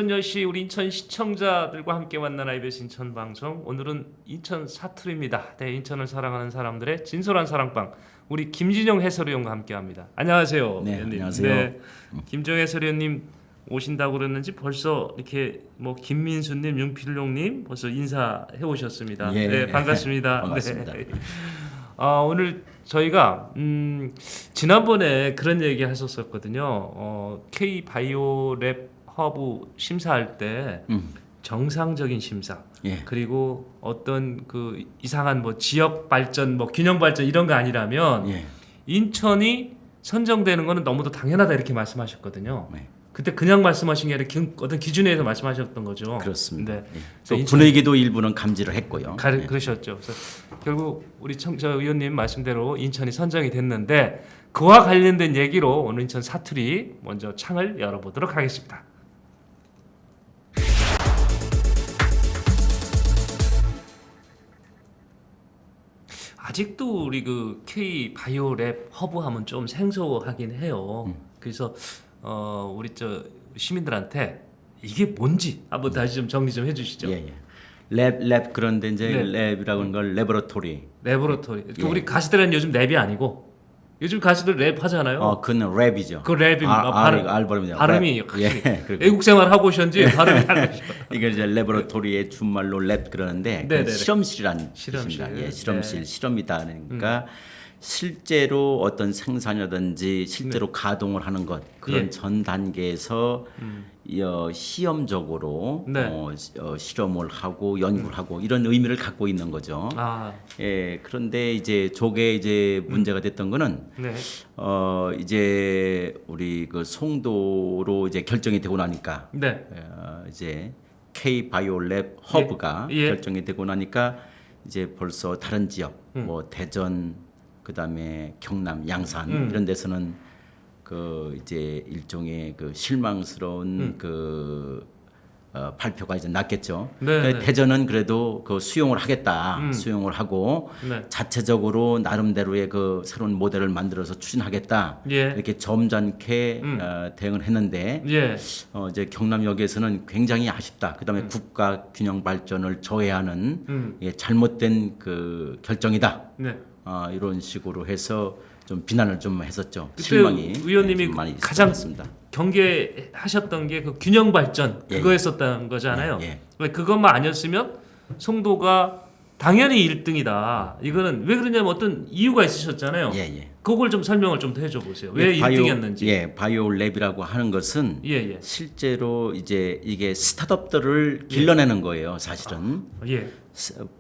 오전 10시 우리 인천 시청자들과 함께 만난 IBS 인천 방송. 오늘은 인천 사투리입니다. 네, 인천을 사랑하는 사람들의 진솔한 사랑방. 우리 김진영 해설위원과 함께합니다. 안녕하세요. 네, 위원님. 안녕하세요. 네, 김진영 해설위원님 오신다고 그랬는지 벌써 이렇게 뭐 김민수님, 윤필룡님 벌써 인사해 오셨습니다. 예, 네, 반갑습니다. 반갑습니다. 네. 오늘 저희가 지난번에 그런 얘기 하셨었거든요. K 바이오랩 허브 심사할 때 정상적인 심사, 예. 그리고 어떤 그 이상한 뭐 지역 발전, 뭐 균형 발전 이런 거 아니라면 예. 인천이 선정되는 거는 너무도 당연하다 이렇게 말씀하셨거든요. 네. 그때 그냥 말씀하신 게 아니라 어떤 기준에서 말씀하셨던 거죠. 그렇습니다. 네. 예. 그래서 또 분위기도 일부는 감지를 했고요. 예. 그러셨죠. 그래서 결국 우리 청자 의원님 말씀대로 인천이 선정이 됐는데 그와 관련된 얘기로 오늘 인천 사투리 먼저 창을 열어보도록 하겠습니다. 아직도 우리 그 K 바이오랩 허브 하면 좀 생소하긴 해요. 그래서 우리 저 시민들한테 이게 뭔지 한번 다시 좀 정리 좀 해주시죠. 예, 예. 랩 그런데 이제 네. 랩이라고 하는 걸 레버러토리. 레버러토리. 예. 우리 가수들은 요즘 랩이 아니고 요즘 가수들 랩 하잖아요. 그는 랩이죠. 그 랩입니다. 발음이죠. 발음이 랩. 예. 그리고 외국 생활 하고 오셨는지 발음이 다르죠. 이게 이제 레버러토리의 준말로 랩 그러는데 그 네네네. 실험실이란 실험실. 뜻입니다. 예, 실험실, 네. 실험이다. 그러니까 실제로 어떤 생산이라든지 실제로 가동을 하는 것 그런 예. 전 단계에서 시험적으로 네. 실험을 하고 연구를 하고 이런 의미를 갖고 있는 거죠. 아, 예, 그런데 이제 저게 이제 문제가 됐던 거는 네. 이제 우리 그 송도로 이제 결정이 되고 나니까 네. 이제 K 바이오랩 허브가 예. 결정이 되고 나니까 이제 벌써 다른 지역 뭐 대전 그다음에 경남 양산 이런 데서는 그 이제 일종의 그 실망스러운 그 발표가 이제 났겠죠. 네, 근데 네. 대전은 그래도 그 수용을 하겠다. 수용을 하고 네. 자체적으로 나름대로의 그 새로운 모델을 만들어서 추진하겠다. 예. 이렇게 점잖게 대응을 했는데 예. 이제 경남역에서는 굉장히 아쉽다. 그다음에 국가 균형 발전을 저해하는 잘못된 그 결정이다. 네. 이런 식으로 해서 좀 비난을 좀 했었죠. 그때 실망이 의원님이 좀 많이 가장 있었습니다. 경계하셨던 게 그 균형 발전 예, 그거였었다는 거잖아요. 예, 그것만 아니었으면 송도가 당연히 1등이다. 이거는 왜 그러냐면 어떤 이유가 있으셨잖아요. 예, 예. 그걸 좀 설명을 좀 해줘 보세요. 왜 1등이었는지. 바이오랩이라고 하는 것은 예, 예. 실제로 이제 이게 스타트업들을 길러내는 거예요. 사실은 예.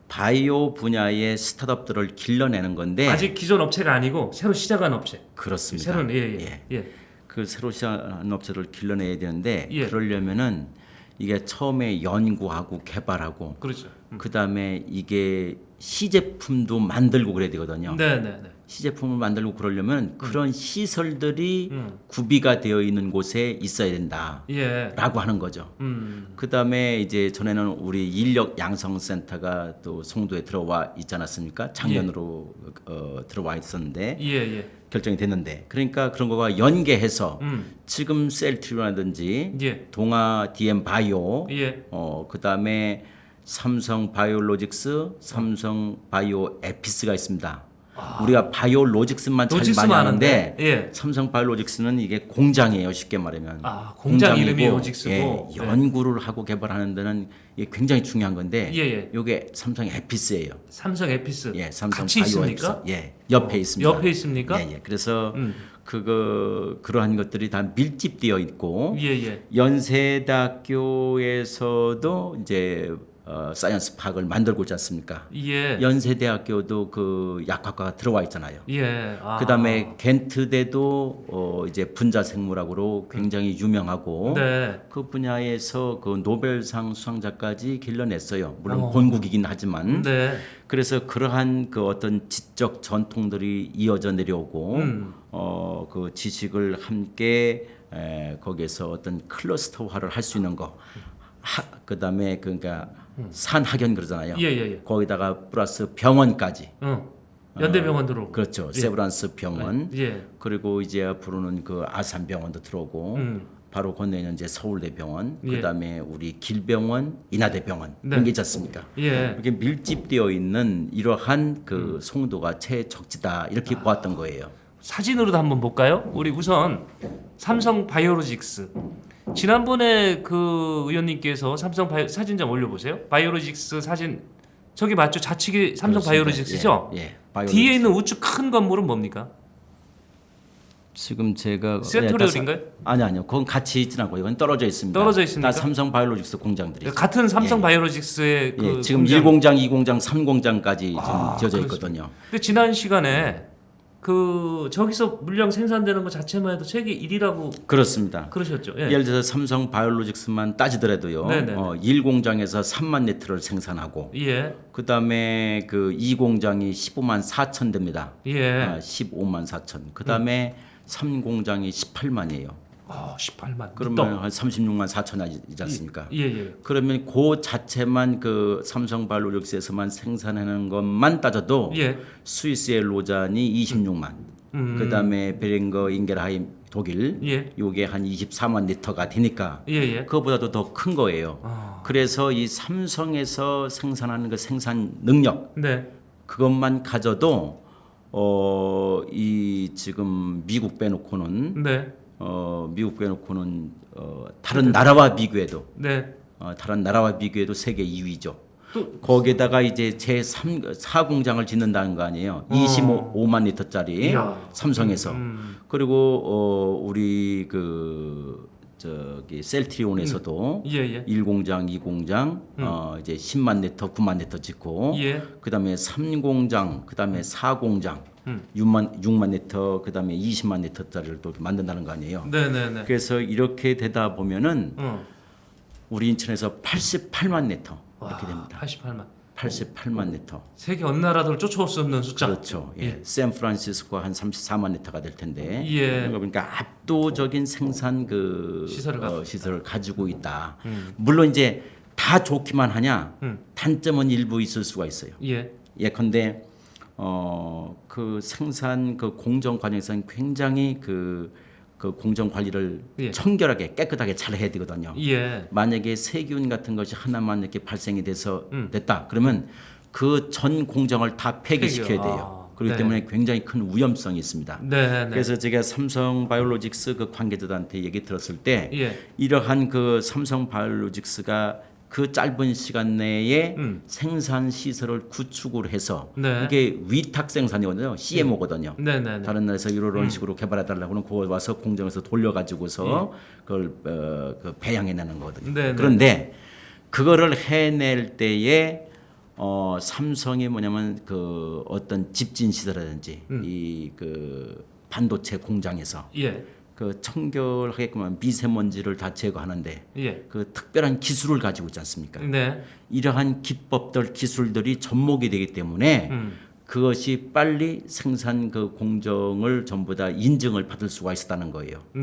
바이오 분야의 스타트업들을 길러내는 건데 아직 기존 업체가 아니고 새로 시작한 업체. 그렇습니다. 새로운 예. 그 새로 시작한 업체를 길러내야 되는데 예. 그러려면은 이게 처음에 연구하고 개발하고 그렇죠. 그다음에 이게 시제품도 만들고 그래야 되거든요. 네, 네, 네. 시제품을 만들고 그러려면 그런 시설들이 구비가 되어 있는 곳에 있어야 된다라고 예. 하는 거죠. 그다음에 이제 전에는 우리 인력 양성센터가 또 송도에 들어와 있지 않았습니까? 작년으로 들어와 있었는데 예, 예. 결정이 됐는데 그러니까 그런 거가 연계해서 지금 셀트리온이라든지 예. 동아 DM 바이오 예. 그다음에 삼성 바이오로직스, 삼성 바이오 에피스가 있습니다. 우리가 바이오로직스만 잘 많이 로직스만 아는데 아는데, 예. 삼성 바이오로직스는 이게 공장이에요. 쉽게 말하면. 공장 공장이고, 이름이 로직스고. 예, 네. 연구를 하고 개발하는 데는 이게 굉장히 중요한 건데 예, 예. 이게 삼성 에피스예요. 삼성 에피스. 예, 삼성 같이 바이오 있습니까? 에피스. 예, 옆에 있습니다. 옆에 있습니까? 예, 예. 그래서 그러한 것들이 다 밀집되어 있고 예, 예. 연세대학교에서도 이제 사이언스 파크를 만들고 있지 않습니까? 예. 연세대학교도 그 약학과가 들어와 있잖아요. 예. 그다음에 겐트대도 이제 분자생물학으로 굉장히 유명하고 네. 그 분야에서 그 노벨상 수상자까지 길러냈어요. 물론 본국이긴 하지만 네. 그래서 그러한 그 어떤 지적 전통들이 이어져 내려오고 그 지식을 함께 거기에서 어떤 클러스터화를 할 수 있는 거. 그다음에 그러니까 산학연 그러잖아요. 예, 예, 예. 거기다가 플러스 병원까지. 연대병원 들어오고. 그렇죠. 세브란스 병원. 예. 그리고 이제 앞으로는 그 아산병원도 들어오고 바로 건너에 있는 이제 서울대병원, 예. 그다음에 우리 길병원, 인하대병원 네. 이게 있지 않습니까? 예. 이렇게 밀집되어 있는 이러한 그 송도가 최적지다 이렇게 보았던 거예요. 사진으로도 한번 볼까요? 우리 우선 삼성 바이오로직스. 지난번에 그 의원님께서 삼성 바이오 사진 좀 올려보세요. 바이오로직스 사진 저기 맞죠? 좌측이 삼성 그렇습니다. 바이오로직스죠? 예. 바이오로직스. 뒤에 있는 우측 큰 건물은 뭡니까? 지금 제가 센토리얼인가요? 아니요. 그건 같이 있진 않고 이건 떨어져 있습니다. 떨어져 있습니까? 다 삼성 바이오로직스 공장들이. 같은 삼성 예. 바이오로직스의 그 예, 지금 공장. 1공장, 2공장, 3공장까지 지금 지어져 그렇습니다. 있거든요. 근데 지난 시간에 그 저기서 물량 생산되는 것 자체만 해도 세계 1위라고 그렇습니다. 그러셨죠? 예. 예를 들어서 삼성 바이오로직스만 따지더라도요. 네네네. 1공장에서 3만 리터를 생산하고 예. 그다음에 그 2공장이 15만 4천 됩니다. 예. 15만 4천. 그다음에 3공장이 18만이에요. 18만. 그러면 한 36만 4천이지 않습니까? 예, 예. 그러면 그 자체만 그 삼성 바이오로직스에서만 생산하는 것만 따져도 예. 스위스의 로잔이 26만. 그다음에 베링거 잉겔하임 독일 예. 요게 한 24만 리터가 되니까 예, 예. 그거보다도 더 큰 거예요. 그래서 이 삼성에서 생산하는 그 생산 능력 네. 그것만 가져도 이 지금 미국 빼놓고는 네. 미국 빼놓고는 다른 나라와 비교해도 네. 다른 나라와 비교해도 세계 2위죠. 또 거기에다가 이제 제3 4공장을 짓는다는 거 아니에요. 25만 리터짜리 이야. 삼성에서. 그리고 우리 그 저기 셀트리온에서도 예, 예. 1공장, 2공장 이제 10만 리터, 9만 리터 짓고 예. 그다음에 3공장, 그다음에 4공장 6만 리터, 그다음에 20만 리터짜리를 또 만든다는 거 아니에요. 네, 네, 네. 그래서 이렇게 되다 보면은 우리 인천에서 88만 리터 이렇게 됩니다. 88만. 88만 리터. 세계 어느 나라도 쫓아올 수 없는 숫자. 그렇죠. 예. 샌프란시스코가 한 34만 리터가 될 텐데. 예. 그러니까 압도적인 생산 그 시설을 가지고 있다. 물론 이제 다 좋기만 하냐? 단점은 일부 있을 수가 있어요. 예. 예컨대 그 생산 그 공정 과정에서는 굉장히 그 공정 관리를 예. 청결하게 깨끗하게 잘 해야 되거든요. 예. 만약에 세균 같은 것이 하나만 이렇게 발생이 돼서 됐다. 그러면 그 전 공정을 다 폐기시켜야 돼요. 그렇기 네. 때문에 굉장히 큰 위험성이 있습니다. 네, 네. 그래서 제가 삼성 바이오로직스 그 관계자들한테 얘기 들었을 때 예. 이러한 그 삼성 바이오로직스가 그 짧은 시간 내에 생산 시설을 구축을 해서 네. 이게 위탁 생산이거든요. CMO거든요. 네, 네, 네. 다른 나라에서 이런 식으로 개발해 달라고 그러면 그거 와서 공장에서 돌려 가지고서 그걸 그 배양해내는 거거든요. 네, 네. 그런데 그거를 해낼 때에 삼성이 뭐냐면 그 어떤 집진 시설이라든지 이 그 반도체 공장에서 예. 그 청결하게끔 미세먼지를 다 제거하는데 예. 그 특별한 기술을 가지고 있지 않습니까? 네. 이러한 기법들 기술들이 접목이 되기 때문에 그것이 빨리 생산 그 공정을 전부 다 인증을 받을 수가 있었다는 거예요. 네.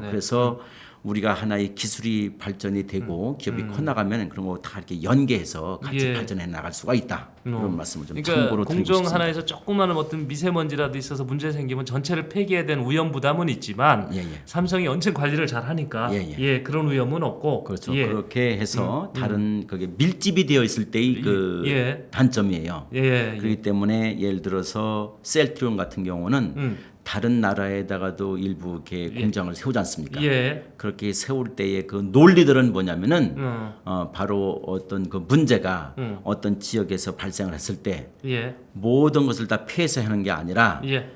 네. 그래서 우리가 하나의 기술이 발전이 되고 기업이 커나가면 그런 거 다 이렇게 연계해서 같이 예. 발전해 나갈 수가 있다. 이런 말씀을 좀 그러니까 참고로 드리고 공정 싶습니다. 하나에서 조그마한 어떤 미세먼지라도 있어서 문제 생기면 전체를 폐기해야 되는 위험 부담은 있지만 예. 삼성이 언제 관리를 잘 하니까 예. 그런 위험은 없고 그렇죠. 예. 그렇게 해서 다른 그게 밀집이 되어 있을 때의 그 예. 단점이에요. 예. 그렇기 때문에 예를 들어서 셀트리온 같은 경우는 다른 나라에다가도 일부 이렇게 공장을 세우지 않습니까? 예. 그렇게 세울 때의 그 논리들은 뭐냐면은 어. 바로 어떤 그 문제가 어떤 지역에서 발생을 했을 때 예. 모든 것을 다 폐쇄 하는 게 아니라 예.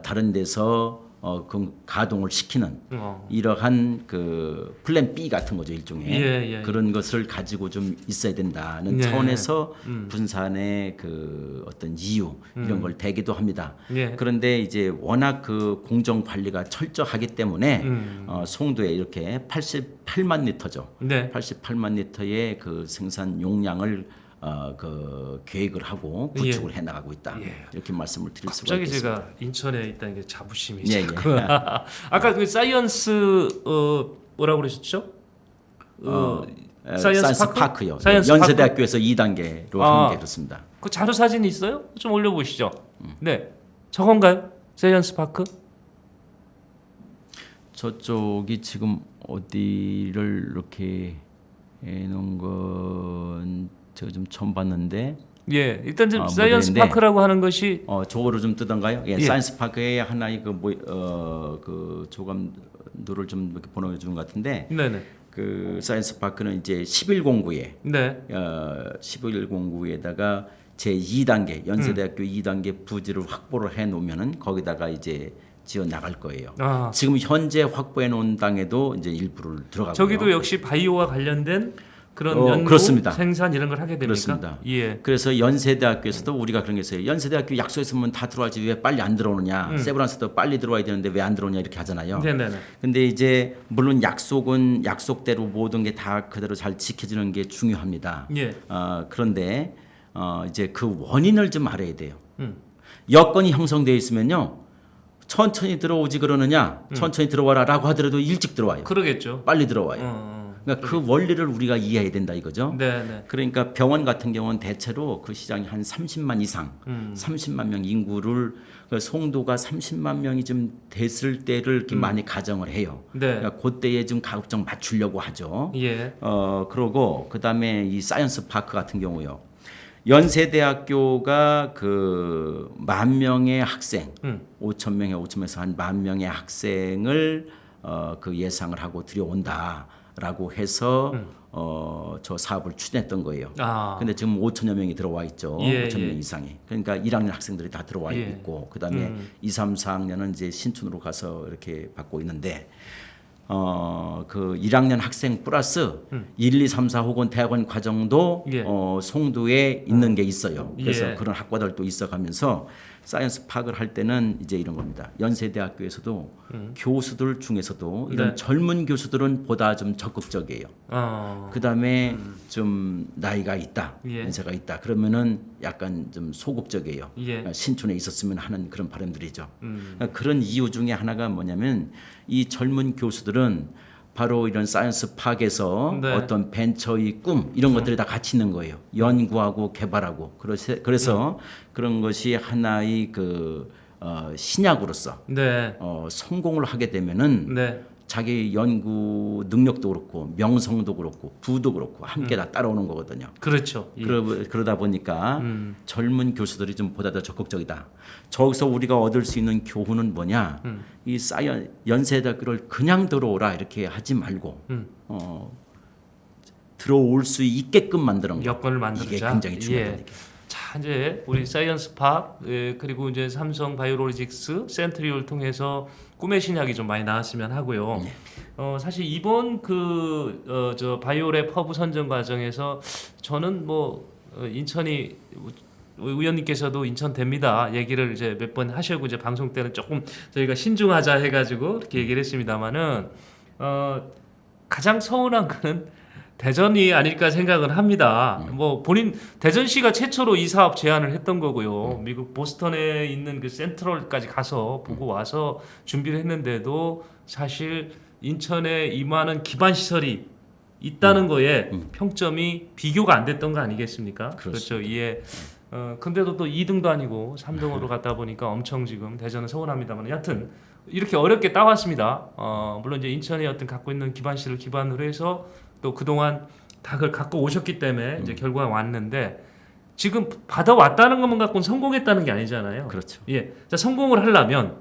다른 데서 그 가동을 시키는 어. 이러한 그 플랜 B 같은 거죠 일종의 예. 그런 것을 가지고 좀 있어야 된다는 네. 차원에서 분산의 그 어떤 이유 이런 걸 대기도 합니다. 예. 그런데 이제 워낙 그 공정 관리가 철저하기 때문에 송도에 이렇게 88만 리터죠. 네. 88만 리터의 그 생산 용량을 그 계획을 하고 구축을 해 나가고 있다. 예. 이렇게 말씀을 드릴 수가 갑자기 있겠습니다. 제가 인천에 있다는 게 자부심이 예, 자꾸. 아까 그 사이언스 뭐라고 그러셨죠? 사이언스 파크요. 사이언스 연세대학교에서 2단계로 하는 게 그렇습니다. 그 자료 사진 있어요? 좀 올려보시죠. 네, 저건가요? 사이언스 파크? 저쪽이 지금 어디를 이렇게 해놓은 건 제가 좀 처음 봤는데. 예, 일단 좀 아, 사이언스 모델인데. 파크라고 하는 것이 저거로 좀 뜨던가요? 예, 예. 사이언스 파크의 하나의 그 조감도를 좀 이렇게 보내준 것 같은데. 네네. 그 사이언스 파크는 이제 1109에 네. 1109에다가 제 2단계 연세대학교 2단계 부지를 확보를 해 놓으면은 거기다가 이제 지어 나갈 거예요. 아, 지금 현재 확보해 놓은 땅에도 이제 일부를 들어가고요. 저기도 역시 바이오와 관련된 그런 연구, 그렇습니다. 생산 이런 걸 하게 됩니까? 그렇습니다. 예. 그래서 연세대학교에서도 우리가 그런 게 있어요. 연세대학교 약속했으면 다 들어와야지 왜 빨리 안 들어오느냐. 세브란스도 빨리 들어와야 되는데 왜 안 들어오냐 이렇게 하잖아요. 네네네. 근데 이제 물론 약속은 약속대로 모든 게 다 그대로 잘 지켜지는 게 중요합니다. 예. 그런데 이제 그 원인을 좀 알아야 돼요. 음. 여건이 형성되어 있으면요. 천천히 들어오지 그러느냐. 천천히 들어와라라고 하더라도 일찍 들어와요. 그러겠죠. 빨리 들어와요. 그러니까 그 원리를 우리가 이해해야 된다 이거죠. 네네. 그러니까 병원 같은 경우는 대체로 그 시장이 한 30만 이상, 30만 명 인구를 그 송도가 30만 명이 좀 됐을 때를 이렇게 많이 가정을 해요. 네. 그러니까 그때에 좀 가급적 맞추려고 하죠. 예. 그러고 그다음에 이 사이언스 파크 같은 경우요. 연세대학교가 그 10,000명의 학생, 5,000명에서 한 10,000명의 학생을 그 예상을 하고 들여온다라고 해서 저 사업을 추진했던 거예요. 아. 근데 지금 5,000여 명이 들어와 있죠. 예, 5,000명 예. 이상이. 그러니까 1학년 학생들이 다 들어와 예. 있고 그다음에 2, 3, 4학년은 이제 신촌으로 가서 이렇게 받고 있는데 그 1학년 학생 플러스 1, 2, 3, 4 혹은 대학원 과정도 예. 송도에 있는 게 있어요. 그래서 예. 그런 학과들도 있어가면서 사이언스 파크를 할 때는 이제 이런 겁니다. 연세대학교에서도 교수들 중에서도 이런 네. 젊은 교수들은 보다 좀 적극적이에요. 그다음에 좀 나이가 있다, 예. 연세가 있다. 그러면은 약간 좀 소극적이에요. 예. 신촌에 있었으면 하는 그런 바람들이죠. 그런 이유 중에 하나가 뭐냐면 이 젊은 교수들은 바로 이런 사이언스 파크에서 네. 어떤 벤처의 꿈 이런 것들이 다 같이 있는 거예요. 연구하고 개발하고 그래서 그런 것이 하나의 그 신약으로서 네. 성공을 하게 되면은 네. 자기 연구 능력도 그렇고 명성도 그렇고 부도 그렇고 함께 다 따라오는 거거든요. 그렇죠. 예. 그러다 보니까 젊은 교수들이 좀 보다 더 적극적이다. 저기서 우리가 얻을 수 있는 교훈은 뭐냐? 이 연세대학교를 그냥 들어오라 이렇게 하지 말고 들어올 수 있게끔 만드는 거. 여건을 만들자. 이게 굉장히 중요한 얘기예요. 자, 이제 우리 사이언스 파크 그리고 이제 삼성 바이오로직스 센트리올 통해서 꿈의 신약이 좀 많이 나왔으면 하고요. 사실 이번 저 바이오랩 허브 선정 과정에서 저는 인천이 의원님께서도 인천 됩니다 얘기를 이제 몇 번 하시고 이제 방송 때는 조금 저희가 신중하자 해가지고 이렇게 얘기를 했습니다만은 가장 서운한 거는 대전이 아닐까 생각은 합니다. 본인 대전시가 최초로 이 사업 제안을 했던 거고요. 미국 보스턴에 있는 그 센트럴까지 가서 보고 와서 준비를 했는데도 사실 인천에 이만한 기반 시설이 있다는 거에 평점이 비교가 안 됐던 거 아니겠습니까? 그렇죠. 이에 근데도 또 2등도 아니고 3등으로 갔다 보니까 엄청 지금 대전은 서운합니다만 여하튼 이렇게 어렵게 따왔습니다. 물론 이제 인천에 어떤 갖고 있는 기반 시설을 기반으로 해서 또 그동안 다 그걸 갖고 오셨기 때문에 이제 결과가 왔는데 지금 받아왔다는 것만 갖고는 성공했다는 게 아니잖아요. 그렇죠. 예. 자, 성공을 하려면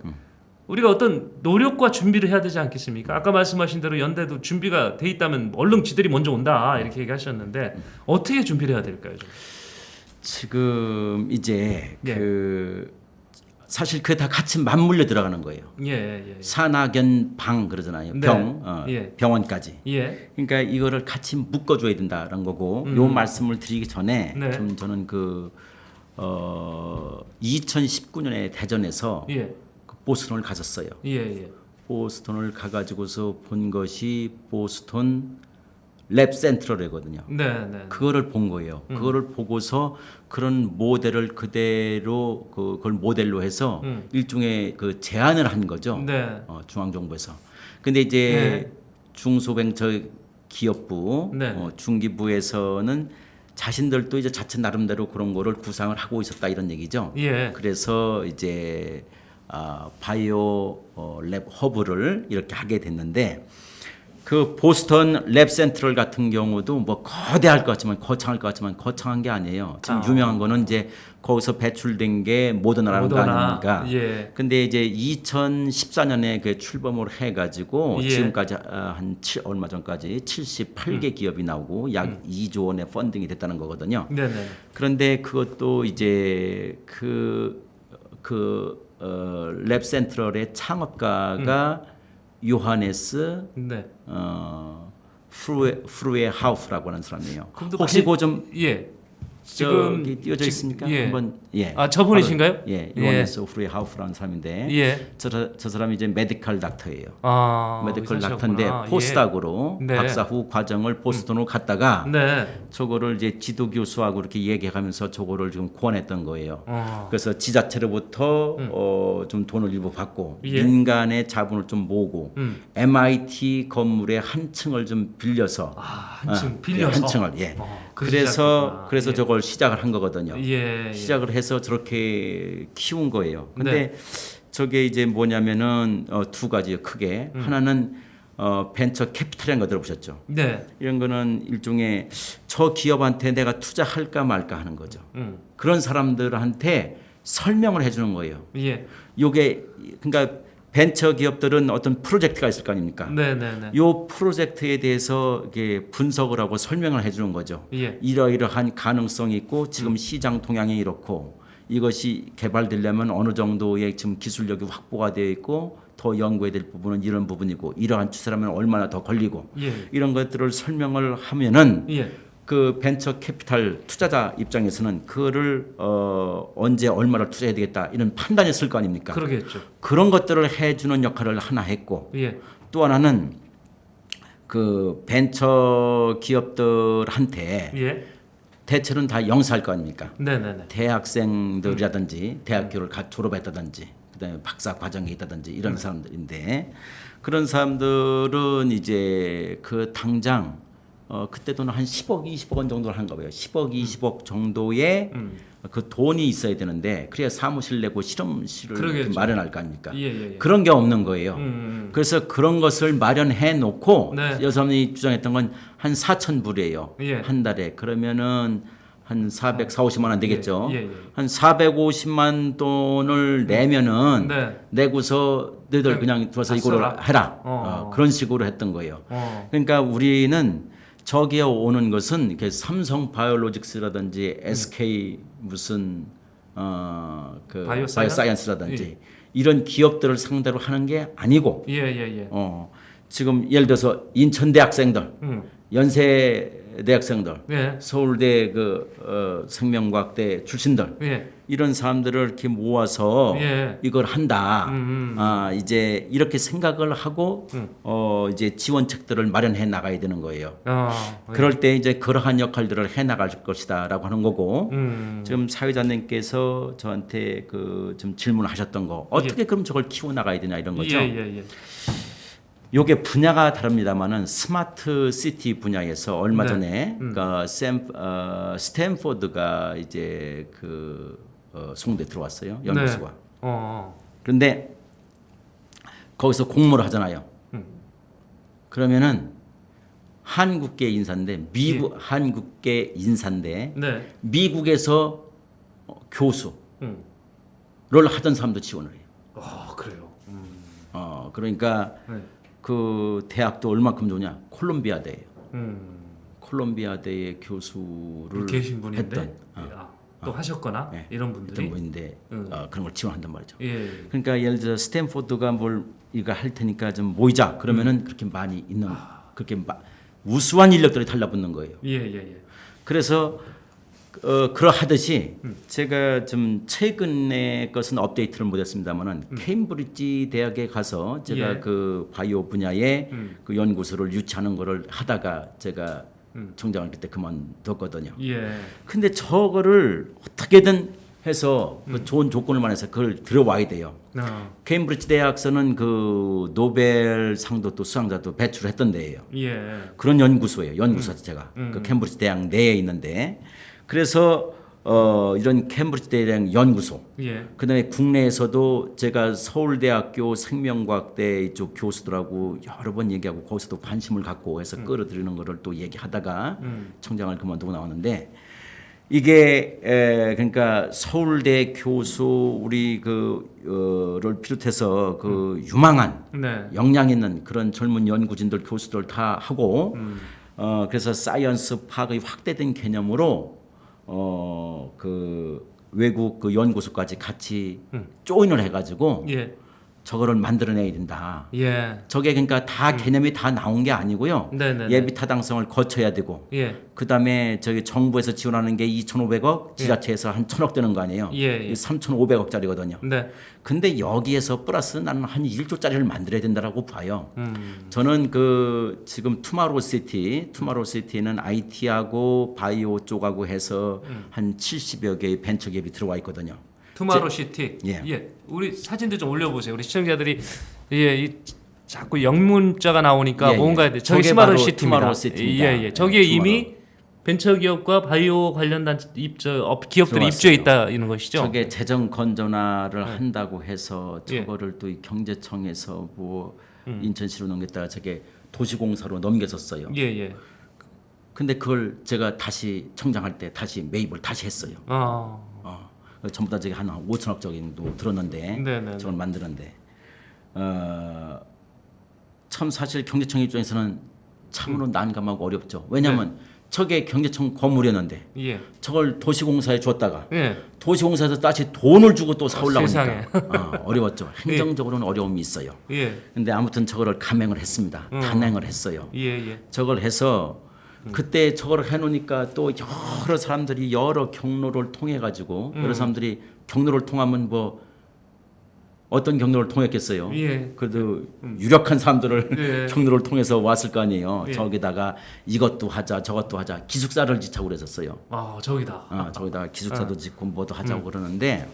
우리가 어떤 노력과 준비를 해야 되지 않겠습니까? 아까 말씀하신 대로 연대도 준비가 돼 있다면 얼른 지들이 먼저 온다 이렇게 얘기하셨는데 어떻게 준비를 해야 될까요? 좀? 지금 이제 예. 사실 그게 다 같이 맞물려 들어가는 거예요. 예. 산악연 방 그러잖아요. 네. 병원까지. 예. 그러니까 이거를 같이 묶어줘야 된다는 거고 요 말씀을 드리기 전에 네. 좀 저는 2019년에 대전에서 예. 그 보스턴을 갔었어요. 예. 보스턴을 가가지고서 본 것이 보스턴 랩 센트럴이거든요. 네. 그거를 본 거예요. 그거를 보고서 그런 모델을 그대로 그걸 모델로 해서 일종의 그 제안을 한 거죠. 네. 중앙정부에서. 근데 이제 중소벤처 기업부, 네. 중기부에서는 자신들도 이제 자체 나름대로 그런 거를 구상을 하고 있었다 이런 얘기죠. 예. 그래서 이제 바이오 랩 허브를 이렇게 하게 됐는데. 그 보스턴 랩 센트럴 같은 경우도 뭐 거대할 것 같지만 거창할 것 같지만 거창한 게 아니에요. 지금 유명한 거는 이제 거기서 배출된 게 모더나라는 거 아닙니까? 예. 근데 이제 2014년에 그 출범을 해가지고 예. 지금까지 얼마 전까지 78개 기업이 나오고 약 2조 원의 펀딩이 됐다는 거거든요. 네네. 그런데 그것도 이제 랩 센트럴의 창업가가 요하네스 네. 프루에 하우프라고 하는 사람이에요. 그럼 또 혹시 그좀 예. 지금 저기 띄어져 있습니까? 예. 한번 예. 아, 저분이신가요? 예, 요하네스 프루에 하우프라는 사람인데 예. 저 사람이 이제 메디컬 닥터예요. 아, 메디컬 의사셨구나. 닥터인데 포스닥으로 네. 박사 후 과정을 보스턴으로 갔다가 네. 저거를 이제 지도 교수하고 이렇게 얘기하면서 저거를 지금 권했던 거예요. 그래서 지자체로부터 좀 돈을 일부 받고 예. 민간의 자본을 좀 모으고 MIT 건물의 한 층을 좀 빌려서 한층 빌려서 한 층을 예. 그 그래서 시작이구나. 예. 저걸 시작을 한 거거든요. 예. 시작을 해서 저렇게 키운 거예요. 근데 네. 저게 이제 뭐냐면은 두 가지요 크게 하나는 벤처 캐피탈이라는 거 들어보셨죠? 네. 이런 거는 일종의 저 기업한테 내가 투자할까 말까 하는 거죠. 그런 사람들한테 설명을 해주는 거예요. 예. 요게 그러니까 벤처 기업들은 어떤 프로젝트가 있을 거 아닙니까? 네네네. 요 프로젝트에 대해서 이게 분석을 하고 설명을 해주는 거죠. 예. 이러이러한 가능성이 있고 지금 시장 동향이 이렇고 이것이 개발되려면 어느 정도의 지금 기술력이 확보가 되어 있고 더 연구해야 될 부분은 이런 부분이고 이러한 추세라면 얼마나 더 걸리고 예. 이런 것들을 설명을 하면은 예. 그 벤처 캐피탈 투자자 입장에서는 그거를 언제 얼마를 투자해야 되겠다 이런 판단이 있을 거 아닙니까? 그러겠죠. 그런 것들을 해주는 역할을 하나 했고 예. 또 하나는 그 벤처 기업들한테 예. 대체로는 다 영사할 거 아닙니까? 네네네. 대학생들이라든지 대학교를 졸업했다든지 그다음에 박사 과정이 있다든지 이런 사람들인데 그런 사람들은 이제 그 당장 그때 돈은 한 10억, 20억 원 정도를 한 거예요. 10억, 20억 정도의 그 돈이 있어야 되는데 그래야 사무실 내고 실험실을 이렇게 마련할 거 아닙니까? 예. 그런 게 없는 거예요. 그래서 그런 것을 마련해 놓고 네. 여사님이 주장했던 건 한 4천 불이에요. 예. 한 달에. 그러면은 한 450만 원 되겠죠. 예. 한 450만 돈을 내면은 네. 내고서 너희들 그냥 들어서 다 이거를 써라. 해라. 그런 식으로 했던 거예요. 그러니까 우리는 저기에 오는 것은 이렇게 삼성 바이오로직스라든지 SK 무슨 그 바이오사이언스라든지 이런 기업들을 상대로 하는 게 아니고 예. 지금 예를 들어서 인천 대학생들, 연세 대학생들, 예. 서울대 그 생명과학대 출신들 예. 이런 사람들을 이렇게 모아서 예. 이걸 한다. 이제 이렇게 생각을 하고 이제 지원책들을 마련해 나가야 되는 거예요. 그럴 때 이제 그러한 역할들을 해 나갈 것이다라고 하는 거고 지금 사회자님께서 저한테 그 좀 질문하셨던 거 어떻게 그럼 저걸 키워 나가야 되냐 이런 거죠. 예. 요게 분야가 다릅니다만은 스마트 시티 분야에서 얼마 네. 전에 그러니까 스탠포드가 이제 송대 들어왔어요 연구소가. 네. 그런데 거기서 공모를 하잖아요. 그러면은 한국계 인사인데 한국계 인사인데 네. 미국에서 교수를 하던 사람도 지원을 해요. 그래요. 그러니까 네. 그 대학도 얼마큼 좋냐? 콜롬비아대예요. 콜롬비아대의 교수를 계신 분인데 했던 또 하셨거나 네. 이런 분들이 했던 분인데 그런 걸 지원한단 말이죠. 예. 그러니까 예를 들어 스탠포드가 뭘 이거 할 테니까 좀 모이자 그러면은 그렇게 많이 있는 그렇게 우수한 인력들이 달라붙는 거예요. 예. 그래서 그러하듯이 제가 좀 최근에 것은 업데이트를 못했습니다만은 케임브리지 대학에 가서 제가 예. 그 바이오 분야의 그 연구소를 유치하는 거를 하다가 제가 총장을 그때 그만뒀거든요. 예. 근데 저거를 어떻게든 해서 그 좋은 조건을 만해서 그걸 들어와야 돼요. 케임브리지 대학서는 그 노벨상도 또 수상자도 배출했던 데예요. 예. 그런 연구소예요. 연구소 자체가 그 케임브리지 대학 내에 있는데 그래서 이런 캠브리지 대량 연구소, 예. 그다음에 국내에서도 제가 서울대학교 생명과학대 이쪽 교수들하고 여러 번 얘기하고 거기서도 관심을 갖고 해서 끌어들이는 거를 또 얘기하다가 청장을 그만두고 나왔는데 이게 그러니까 서울대 교수 우리 그를 비롯해서 그 유망한 네. 역량 있는 그런 젊은 연구진들 교수들 다 하고 그래서 사이언스 파악의 확대된 개념으로 그 외국 그 연구소까지 같이 조인을 해가지고 예. 저거를 만들어내야 된다. 예. 저게 그러니까 다 개념이 다 나온 게 아니고요. 네네네. 예비 타당성을 거쳐야 되고, 예. 그다음에 저기 정부에서 지원하는 게 2,500억, 지자체에서 한 1,000억 되는 거 아니에요? 예. 3,500억짜리거든요. 네. 근데 여기에서 플러스 나는 한 1조짜리를 만들어야 된다라고 봐요. 저는 그 지금 투마로우시티는 IT하고 바이오 쪽하고 해서 한 70여 개의 벤처 기업이 들어와 있거든요. 투마로시티. 예. 예. 우리 사진도 좀 올려보세요. 우리 시청자들이 이 자꾸 영문자가 나오니까 예, 뭔가 예. 저기 저게 바로 투마로시티입니다. 투마로우시티입니다. 예. 저기에 예, 이미 벤처기업과 바이오 관련단 기업들이 입주해 있다 이런 것이죠. 저게 재정 건전화를 한다고 해서 예. 저거를 또 이 경제청에서 뭐 인천시로 넘겼다가 저게 도시공사로 넘겨졌어요. 예. 근데 그걸 제가 다시 청장할 때 다시 매입을 다시 했어요. 전부 다 저기 한 5천억 정도 들었는데 네네. 저걸 만드는데 참 사실 경제청 입장에서는 참으로 난감하고 어렵죠. 왜냐하면 저게 경제청 건물이었는데 예. 저걸 도시공사에 줬다가 예. 도시공사에서 다시 돈을 주고 또 사오려고 세상에. 하니까 어려웠죠. 행정적으로는 어려움이 있어요. 예. 근데 아무튼 저거를 감행을 했습니다. 단행을 했어요. 예. 저걸 해서 그때 저걸 해놓으니까 또 여러 사람들이 여러 경로를 통해 가지고 여러 사람들이 경로를 통하면 뭐 어떤 경로를 통했겠어요. 예. 그래도 유력한 사람들을 예. 경로를 통해서 왔을 거 아니에요. 예. 저기다가 이것도 하자 저것도 하자 기숙사를 짓자고 그랬었어요. 저기다. 저기다가 기숙사도 짓고 뭐도 하자고 그러는데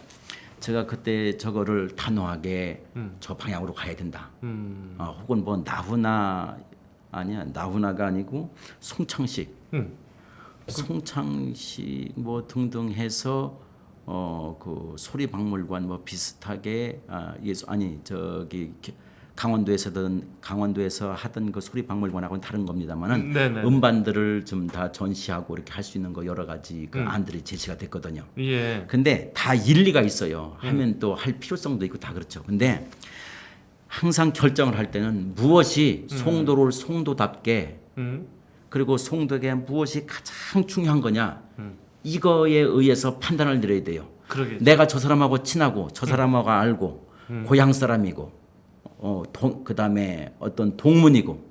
제가 그때 저거를 단호하게 저 방향으로 가야 된다. 혹은 뭐 나훈아가 아니고 송창식 뭐 등등 해서 그 소리박물관 뭐 비슷하게 강원도에서 하던 그 소리박물관하고는 다른 겁니다만은 네네. 음반들을 좀 다 전시하고 이렇게 할 수 있는 거 여러 가지 그 안들이 제시가 됐거든요. 예. 근데 다 일리가 있어요. 하면 또 할 필요성도 있고 다 그렇죠. 근데 항상 결정을 할 때는 무엇이 송도를 송도답게 그리고 송도에 무엇이 가장 중요한 거냐 이거에 의해서 판단을 내려야 돼요. 그러게. 내가 저 사람하고 친하고 저 사람하고 알고 고향 사람이고 그다음에 어떤 동문이고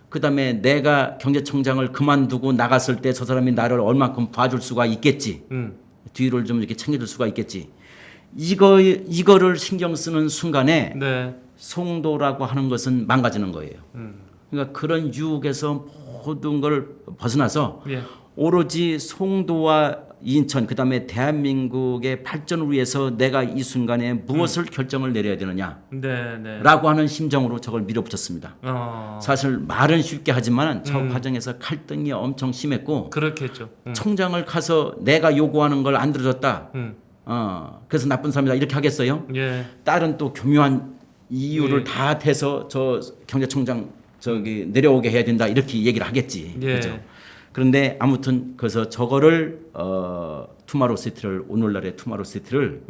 그다음에 내가 경제청장을 그만두고 나갔을 때 저 사람이 나를 얼만큼 봐줄 수가 있겠지. 뒤를 좀 이렇게 챙겨줄 수가 있겠지. 이거를 신경 쓰는 순간에 네. 송도라고 하는 것은 망가지는 거예요. 그러니까 그런 유혹에서 모든 걸 벗어나서 예. 오로지 송도와 인천 그다음에 대한민국의 발전을 위해서 내가 이 순간에 무엇을 결정을 내려야 되느냐라고 네. 하는 심정으로 저걸 밀어붙였습니다. 사실 말은 쉽게 하지만 저 과정에서 갈등이 엄청 심했고 그렇겠죠. 청장을 가서 내가 요구하는 걸 안 들어줬다. 그래서 나쁜 사람이다 이렇게 하겠어요? 예. 다른 또 교묘한 이유를 다 대서 저 경제청장 저기 내려오게 해야 된다 이렇게 얘기를 하겠지. 예. 그죠? 그런데 아무튼 그래서 저거를 투마로우시티를 오늘날의 투마로우시티를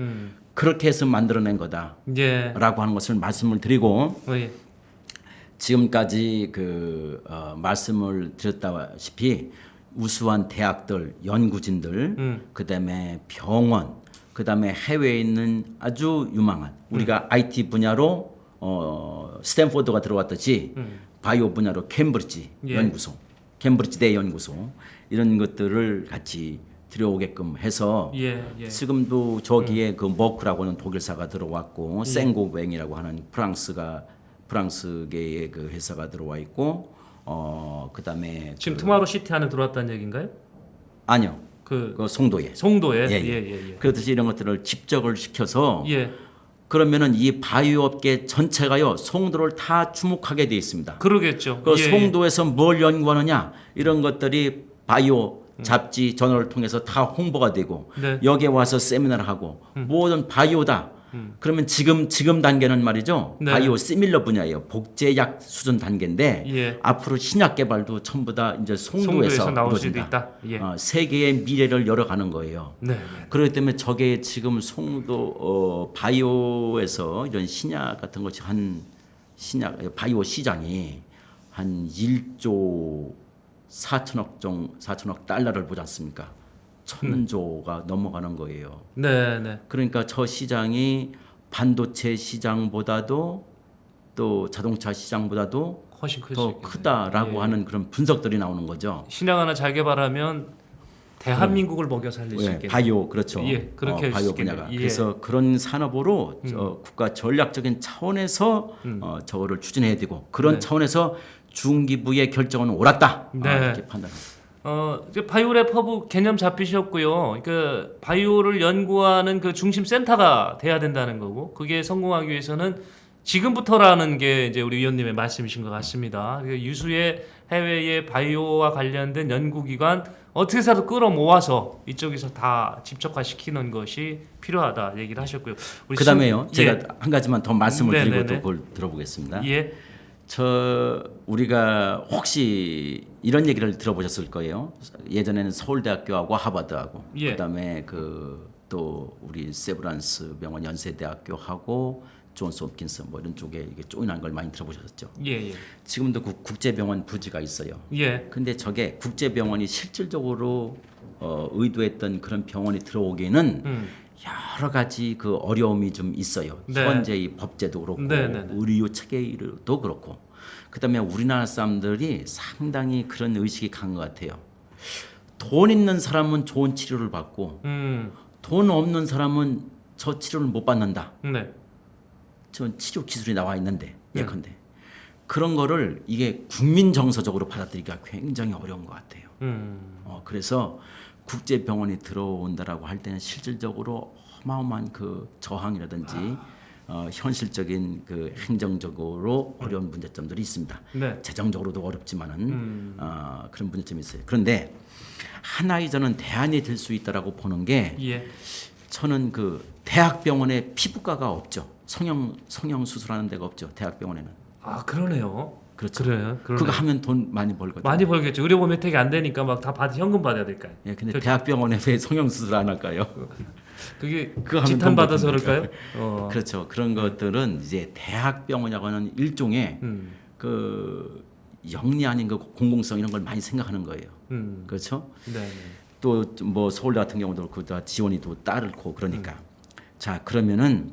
그렇게 해서 만들어낸 거다라고 예. 하는 것을 말씀을 드리고 예. 지금까지 말씀을 드렸다시피 우수한 대학들, 연구진들, 그다음에 병원, 그다음에 해외에 있는 아주 유망한 우리가 IT 분야로 스탠포드가 들어왔듯이 바이오 분야로 캠브리지 예. 연구소, 캠브리지 대 연구소 이런 것들을 같이 들여오게끔 해서 예. 지금도 저기에 그 머크라고는 독일사가 들어왔고 생고뱅이라고 하는 프랑스계의 그 회사가 들어와 있고 그다음에 지금 투마로시티 안에 들어왔다는 얘기인가요? 아니요. 그 그 송도에. 송도에. 예. 예. 그렇듯이 이런 것들을 집적을 시켜서 예. 그러면은 이 바이오 업계 전체가요 송도를 다 주목하게 돼 있습니다. 그러겠죠. 그 예. 송도에서 뭘 연구하느냐 이런 것들이 바이오 잡지, 저널을 통해서 다 홍보가 되고 네. 여기에 와서 세미나를 하고 모든 바이오다. 그러면 지금 단계는 말이죠. 네. 바이오 시밀러 분야예요. 복제약 수준 단계인데 예. 앞으로 신약 개발도 전부 다 이제 송도에서 송도에서 나올 수도 이루어진다. 있다. 예. 세계의 미래를 열어가는 거예요. 네. 그렇기 때문에 저게 지금 송도 바이오에서 이런 신약 같은 것이 바이오 시장이 한 1조 4천억 달러를 보지 않습니까? 1,000조가 넘어가는 거예요. 네, 네. 그러니까 저 시장이 반도체 시장보다도 또 자동차 시장보다도 훨씬 클 수 더 있겠네요. 크다라고 예. 하는 그런 분석들이 나오는 거죠. 신약 하나 잘 개발하면 대한민국을 먹여 살릴 수 예, 있겠네요. 바이오 그렇죠. 예, 그렇게 할수 바이오 있겠네요. 분야가. 예. 그래서 그런 산업으로 국가 전략적인 차원에서 저거를 추진해야 되고 그런 네. 차원에서 중기부의 결정은 옳았다. 네. 이렇게 판단합니다. 이제 바이오랩 허브 개념 잡히셨고요. 그 바이오를 연구하는 그 중심 센터가 돼야 된다는 거고, 그게 성공하기 위해서는 지금부터라는 게 이제 우리 위원님의 말씀이신 것 같습니다. 유수의 해외의 바이오와 관련된 연구기관 어떻게 해서라도 끌어모아서 이쪽에서 다 집적화시키는 것이 필요하다 얘기를 하셨고요. 우리 그다음에요. 예. 제가 한 가지만 더 말씀을 드리고 네네네. 또 그걸 들어보겠습니다. 예. 우리가 혹시 이런 얘기를 들어보셨을 거예요. 예전에는 서울대학교하고 하버드하고 예. 그다음에 또 우리 세브란스 병원 연세대학교하고 존스 홉킨스 뭐 이런 쪽에 이게 조인한 걸 많이 들어보셨죠. 예, 예. 지금도 국제병원 부지가 있어요. 예. 근데 저게 국제병원이 실질적으로 의도했던 그런 병원이 들어오기에는 여러 가지 그 어려움이 좀 있어요. 네. 현재의 법제도 그렇고 네네네. 의료 체계도 그렇고 그다음에 우리나라 사람들이 상당히 그런 의식이 강한 것 같아요. 돈 있는 사람은 좋은 치료를 받고 돈 없는 사람은 저 치료를 못 받는다. 네. 저 치료 기술이 나와 있는데 예컨대 그런 거를 이게 국민 정서적으로 받아들이기가 굉장히 어려운 것 같아요. 그래서 국제병원이 들어온다라고 할 때는 실질적으로 어마어마한 그 저항이라든지 현실적인 그 행정적으로 어려운 문제점들이 있습니다. 네. 재정적으로도 어렵지만은 그런 문제점이 있어요. 그런데 하나의 저는 대안이 될 수 있다라고 보는 게 예. 저는 그 대학병원에 피부과가 없죠. 성형 수술하는 데가 없죠. 대학병원에는. 아, 그러네요. 그렇죠. 그래요. 그거 하면 돈 많이 벌거든요. 많이 벌겠죠. 의료보험 혜택이 안 되니까 막 다 현금 받아야 될까요? 예, 근데 대학병원에 왜 성형 수술 안 할까요? 그게 그거 하면 지탄 돈 받아서 벌니까. 그럴까요? 그렇죠. 그런 것들은 이제 대학병원이라고는 일종의 그 영리 아닌 그 공공성 이런 걸 많이 생각하는 거예요. 그렇죠? 네. 또 뭐 서울대 같은 경우도 그렇고 다 지원이 또 따르고 그러니까 자 그러면은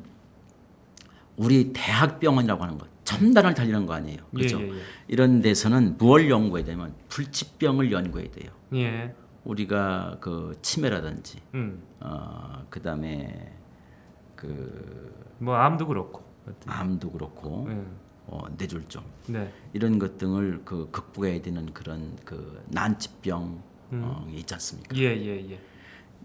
우리 대학병원이라고 하는 것 첨단을 달리는 거 아니에요. 그렇죠? 예. 이런 데서는 무엇을 연구해야 되냐면 불치병을 연구해야 돼요. 예. 우리가 그 치매라든지 그다음에 뭐 암도 그렇고. 암도 그렇고 예. 뇌졸중 네. 이런 것 등을 그 극복해야 되는 그런 그 난치병이 있지 않습니까? 예.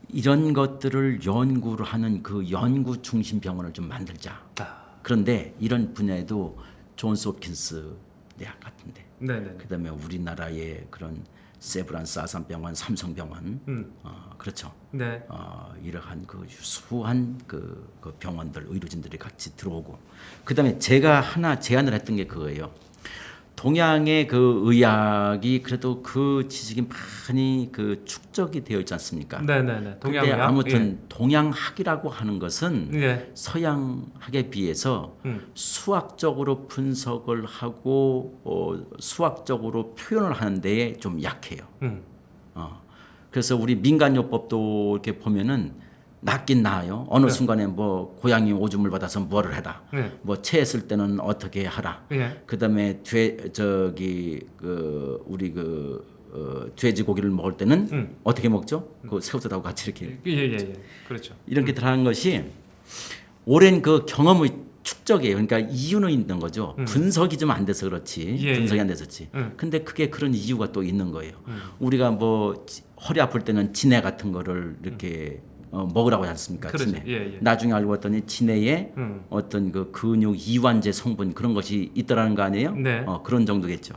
이런 것들을 연구를 하는 그 연구 중심 병원을 좀 만들자. 그런데 이런 분야에도 존스 홉킨스 대학 같은데, 네네. 그다음에 우리나라의 그런 세브란스 아산병원, 삼성병원, 그렇죠. 네. 이러한 그 유수한 그 병원들, 의료진들이 같이 들어오고, 그다음에 제가 하나 제안을 했던 게 그거예요. 동양의 그 의학이 그래도 그 지식이 많이 그 축적이 되어 있지 않습니까? 네네네. 근데 동양의학. 아무튼 동양학이라고 하는 것은 예. 서양학에 비해서 수학적으로 분석을 하고 수학적으로 표현을 하는 데에 좀 약해요. 그래서 우리 민간요법도 이렇게 보면은 낫긴 나아요. 어느 순간에 뭐 고양이 오줌을 받아서 뭐를 해라. 네. 뭐 체했을 때는 어떻게 하라. 예. 그다음에 우리 돼지고기를 먹을 때는 어떻게 먹죠? 그 새우젓하고 같이 이렇게 예. 그렇죠. 이렇게 들어가는 것이 오랜 그 경험의 축적이에요. 그러니까 이유는 있는 거죠. 분석이 좀 안 돼서 그렇지. 예, 분석이 예. 안 돼서지. 근데 그게 그런 이유가 또 있는 거예요. 우리가 뭐 허리 아플 때는 진해 같은 거를 이렇게 먹으라고 하지 않습니까? 그렇죠. 진해. 예. 나중에 알고 봤더니 진해에 어떤 그 근육 이완제 성분 그런 것이 있더라는 거 아니에요? 네. 그런 정도겠죠.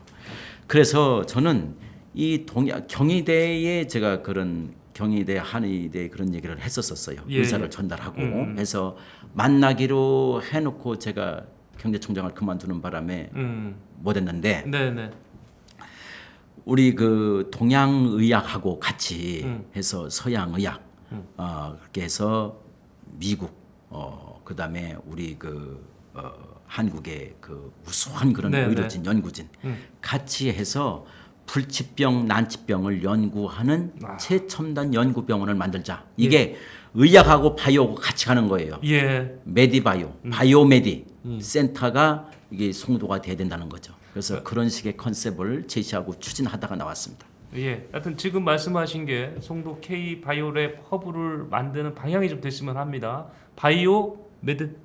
그래서 저는 이 경희대에 제가 그런 경희대 한의대 그런 얘기를 했었어요. 예, 의사를 예. 전달하고 해서 만나기로 해놓고 제가 경제청장을 그만두는 바람에 못했는데 네네. 우리 그 동양의학하고 같이 해서 서양의학 그렇게 해서 미국 그다음에 우리 한국의 그 우수한 그런 네, 의료진 연구진 같이 해서 불치병 난치병을 연구하는 최첨단 연구병원을 만들자. 이게 의학하고 바이오하고 같이 가는 거예요. 예. 메디바이오, 바이오메디 센터가 이게 송도가 돼야 된다는 거죠. 그래서 그런 식의 컨셉을 제시하고 추진하다가 나왔습니다. 예. 하여튼 지금 말씀하신 게 송도 K 바이오랩 허브를 만드는 방향이 좀 됐으면 합니다. 바이오 메드.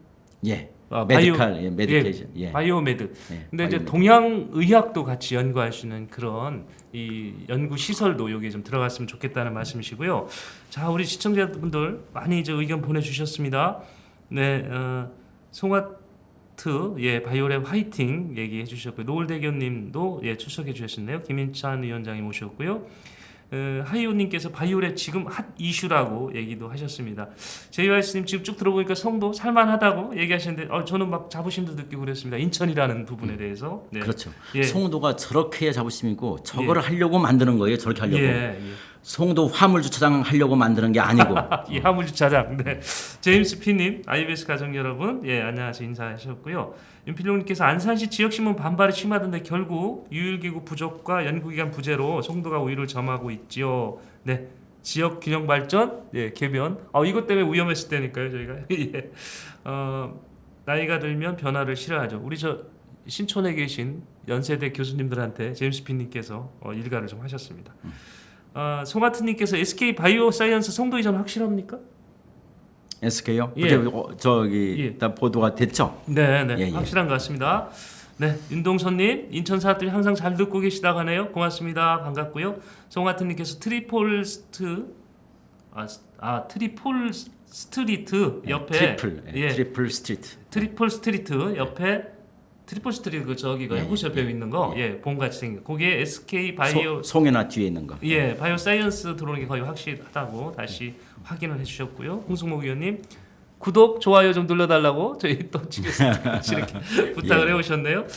예. 바이오- 메디칼, 메디케이션. 예. 바이오메드. 예, 근데 이제 바이오메드. 동양 의학도 같이 연구할 수 있는 그런 이 연구 시설도 여기에 좀 들어갔으면 좋겠다는 말씀이시고요. 자, 우리 시청자분들 많이 이제 의견 보내주셨습니다. 네, 송하트 바이오랩 화이팅 얘기해 주셨고요. 노을대교님도 출석해 주셨네요. 김인찬 위원장이 모셨고요. 하이오님께서 바이오랩 지금 핫 이슈라고 얘기도 하셨습니다. JYS님 지금 쭉 들어보니까 성도 살만하다고 얘기하시는데 저는 막 자부심도 느끼고 그랬습니다. 인천이라는 부분에 대해서. 네. 그렇죠. 예. 송도가 저렇게 자부심이고 저거를 하려고 만드는 거예요. 저렇게 하려고. 예, 송도 화물주차장 하려고 만드는 게 아니고. 이 화물주차장. 네. 제임스 P님, IBS 가족 여러분, 안녕하세요 인사하셨고요. 윤필용님께서 안산시 지역신문 반발이 심하던데 결국 유일기구 부족과 연구기관 부재로 송도가 우위를 점하고 있지요. 네. 지역 균형 발전, 개변. 이것 때문에 위험했을 때니까요, 저희가. 예. 나이가 들면 변화를 싫어하죠. 우리 저 신촌에 계신 연세대 교수님들한테 제임스 P님께서 일가를 좀 하셨습니다. 송하트님께서 SK 바이오사이언스 송도 이전 확실합니까? SK요? 예. 저기 다 보도가 됐죠? 네, 예, 예. 확실한 것 같습니다. 네, 윤동선님 인천 사람들이 항상 잘 듣고 계시다고 하네요. 고맙습니다. 반갑고요. 송하트님께서 트리플 스트리트 옆에 트리플 스트리트. 트리플 스트리트 옆에 트리플 스트리트 그 저기가 연구소 옆에 있는 거, 봄같이 생긴. 거기에 SK 바이오 송혜나 뒤에 있는 거. 바이오 사이언스 들어오는 게 거의 확실하다고 다시 확인을 해주셨고요. 홍승목 의원님 구독 좋아요 좀 눌러달라고 저희 또 집에서 이렇게 부탁을 해오셨네요.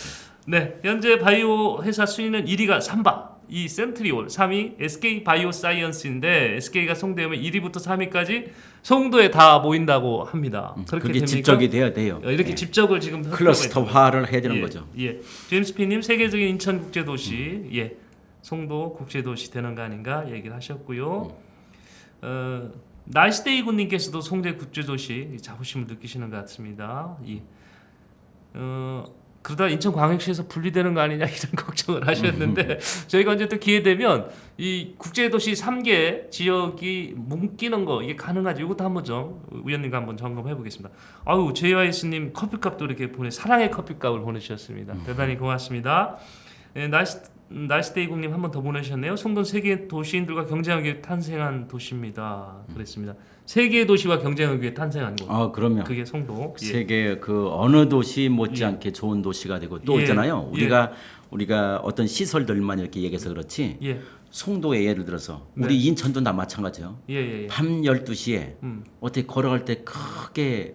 네, 현재 바이오 회사 순위는 1위가 삼바, 2 센트리올, 3위 SK 바이오 사이언스인데 SK가 송도하면 1위부터 3위까지 송도에 다 모인다고 합니다. 그렇게 그게 됩니까? 집적이 돼야 돼요. 이렇게 집적을 지금 클러스터화를 해야 되는 거죠. 제임스 P님 세계적인 인천 국제도시, 송도 국제도시 되는 거 아닌가 얘기를 하셨고요. 나이스데이 군님께서도 송도 국제도시 자부심을 느끼시는 것 같습니다. 그러다 인천광역시에서 분리되는 거 아니냐 이런 걱정을 하셨는데 저희가 언제 또 기회 되면 이 국제도시 3개 지역이 묶이는 거 이게 가능하지? 이것도 한번 좀 위원님과 한번 점검해 보겠습니다. 아유 JYS님 커피값도 이렇게 사랑의 커피값을 보내주셨습니다. 대단히 고맙습니다. 나이스데이 국님 한 번 더 보내셨네요. 송도는 세계 도시인들과 경쟁하기 탄생한 도시입니다. 그랬습니다. 세계 도시와 경쟁하기 위해 탄생한 거. 그러면 그게 송도. 세계 그 어느 도시 못지않게 좋은 도시가 되고 또 있잖아요. 우리가 어떤 시설들만 이렇게 얘기해서 그렇지. 송도에 예를 들어서 우리 인천도 다 마찬가지예요. 밤 12시에 어떻게 걸어갈 때 크게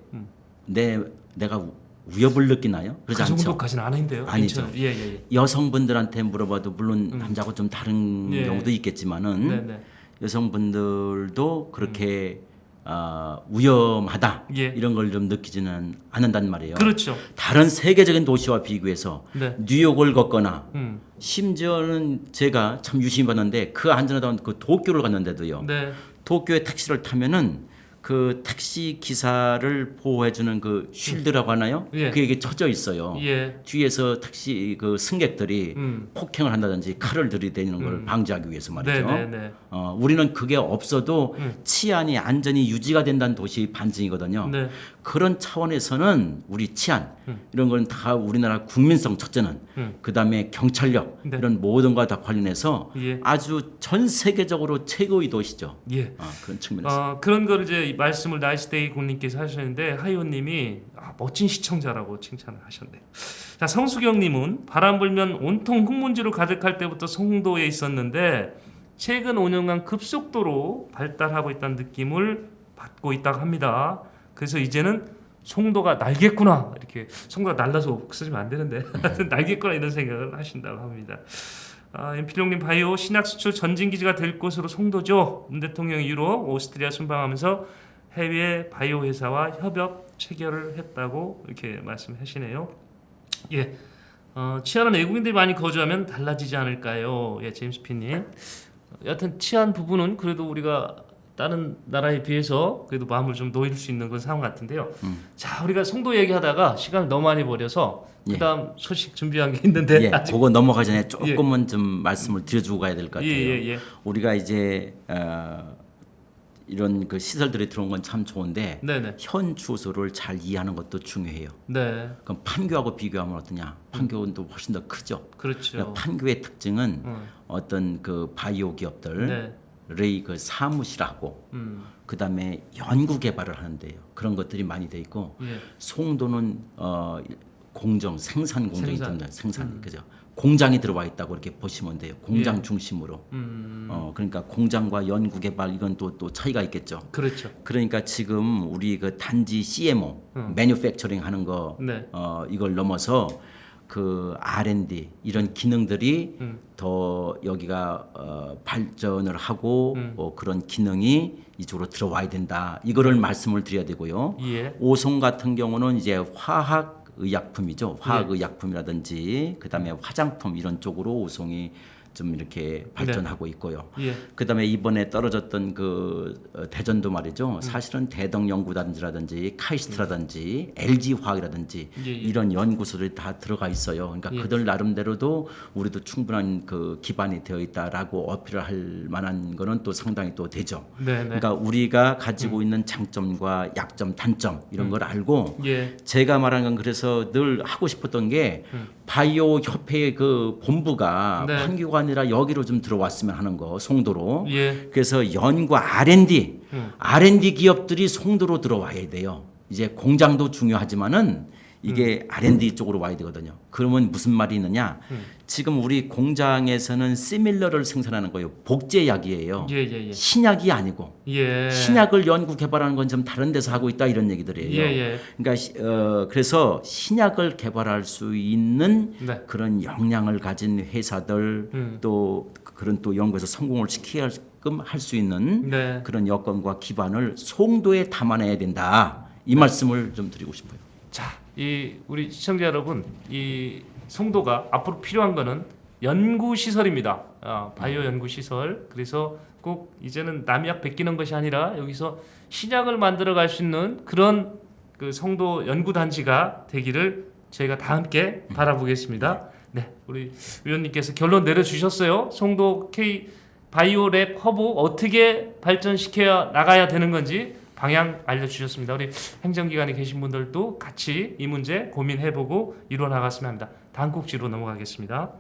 내가 위협을 느끼나요? 그렇지 않죠. 그 정도까지는 아닌데요. 아니죠. 여성분들한테 물어봐도 물론 남자하고 좀 다른 경우도 있겠지만은 여성분들도 그렇게 위험하다 이런 걸 좀 느끼지는 않는단 말이에요. 그렇죠. 다른 세계적인 도시와 비교해서 뉴욕을 걷거나 심지어는 제가 참 유심히 봤는데 그 안전하다는 그 도쿄를 갔는데도요. 도쿄에 택시를 타면은 그 택시 기사를 보호해주는 그 쉴드라고 하나요? 그게 쳐져 있어요. 뒤에서 택시 그 승객들이 폭행을 한다든지 칼을 들이대는 걸 방지하기 위해서 말이죠. 우리는 그게 없어도 치안이 안전이 유지가 된다는 도시 반증이거든요. 그런 차원에서는 우리 치안 이런 건 다 우리나라 국민성 첫째는 그 다음에 경찰력 이런 모든 것 다 관련해서 아주 전 세계적으로 최고의 도시죠. 그런 측면에서 그런 걸 이제 이 말씀을 나이스데이 군님께서 하셨는데 하이오님이 멋진 시청자라고 칭찬을 하셨네요. 자, 성수경님은 바람 불면 온통 흙먼지로 가득할 때부터 송도에 있었는데 최근 5년간 급속도로 발달하고 있다는 느낌을 받고 있다고 합니다. 그래서 이제는 송도가 날겠구나, 이렇게 송도가 날라서 없어지면 안 되는데 날겠구나 이런 생각을 하신다고 합니다. 임필용님 바이오 신약 수출 전진기지가 될 곳으로 송도죠. 문 대통령 이후로 오스트리아 순방하면서 해외 바이오 회사와 협업 체결을 했다고 이렇게 말씀하시네요. 예, 치안은 외국인들이 많이 거주하면 달라지지 않을까요? 예, 제임스 피님. 여하튼 치안 부분은 그래도 우리가 다른 나라에 비해서 그래도 마음을 좀 놓일 수 있는 그런 상황 같은데요. 자, 우리가 송도 얘기하다가 시간을 너무 많이 버려서 그다음 소식 준비한 게 있는데 예, 그거 넘어가기 전에 조금은 좀 말씀을 드려주고 가야 될 것 같아요. 예. 우리가 이제 이런 그 시설들이 들어온 건 참 좋은데 네네. 현 주소를 잘 이해하는 것도 중요해요. 네, 그럼 판교하고 비교하면 어떠냐? 판교는 또 훨씬 더 크죠. 그렇죠. 그러니까 판교의 특징은 어떤 그 바이오 기업들 네. 의 그 사무실하고 그다음에 연구 개발을 하는데요. 그런 것들이 많이 돼 있고 예. 송도는 공정 생산 공정이 생산. 듭니다. 생산 그죠? 공장이 들어와 있다고 이렇게 보시면 돼요. 공장 예. 중심으로. 그러니까 공장과 연구 개발 이건 또 차이가 있겠죠. 그렇죠. 그러니까 지금 우리 그 단지 CMO, 매뉴팩처링 하는 거 네. 이걸 넘어서 그 R&D 이런 기능들이 더 여기가 발전을 하고 그런 기능이 이쪽으로 들어와야 된다. 이거를 말씀을 드려야 되고요. 예. 오송 같은 경우는 이제 화학 의약품이죠. 화학 의약품이라든지 그다음에 화장품 이런 쪽으로 오송이 좀 이렇게 발전하고 있고요. 예. 그다음에 이번에 떨어졌던 그 대전도 말이죠. 사실은 대덕연구단지라든지 카이스트라든지 LG화학이라든지 예. 이런 연구소들이 다 들어가 있어요. 그러니까 그들 나름대로도 우리도 충분한 그 기반이 되어 있다라고 어필을 할 만한 거는 또 상당히 또 되죠. 네. 그러니까 우리가 가지고 있는 장점과 약점, 단점 이런 걸 알고 예. 제가 말한 건 그래서 늘 하고 싶었던 게 바이오 협회의 그 본부가 네. 판교가 아니라 여기로 좀 들어왔으면 하는 거 송도로. 예. 그래서 연구 R&D 기업들이 송도로 들어와야 돼요. 이제 공장도 중요하지만은 이게 R&D 쪽으로 와야 되거든요. 그러면 무슨 말이 있느냐? 지금 우리 공장에서는 시밀러를 생산하는 거예요. 복제약이에요. 예. 신약이 아니고. 예. 신약을 연구 개발하는 건 좀 다른 데서 하고 있다 이런 얘기들이에요. 예. 그러니까 그래서 신약을 개발할 수 있는 네. 그런 역량을 가진 회사들 또 그런 또 연구에서 성공을 시키게끔 할 수 있는 네. 그런 여건과 기반을 송도에 담아내야 된다. 이 말씀을 좀 드리고 싶어요. 자, 이 우리 시청자 여러분, 이 송도가 앞으로 필요한 거는 연구 시설입니다. 바이오 연구 시설. 그래서 꼭 이제는 남약 베끼는 것이 아니라 여기서 신약을 만들어 갈 수 있는 그런 그 송도 연구 단지가 되기를 저희가 다 함께 바라보겠습니다. 네, 우리 위원님께서 결론 내려주셨어요. 송도 K 바이오랩 허브 어떻게 발전시켜 나가야 되는 건지 방향 알려주셨습니다. 우리 행정기관에 계신 분들도 같이 이 문제 고민해보고 이루어 나갔으면 합니다. 다음 꼭지로 넘어가겠습니다.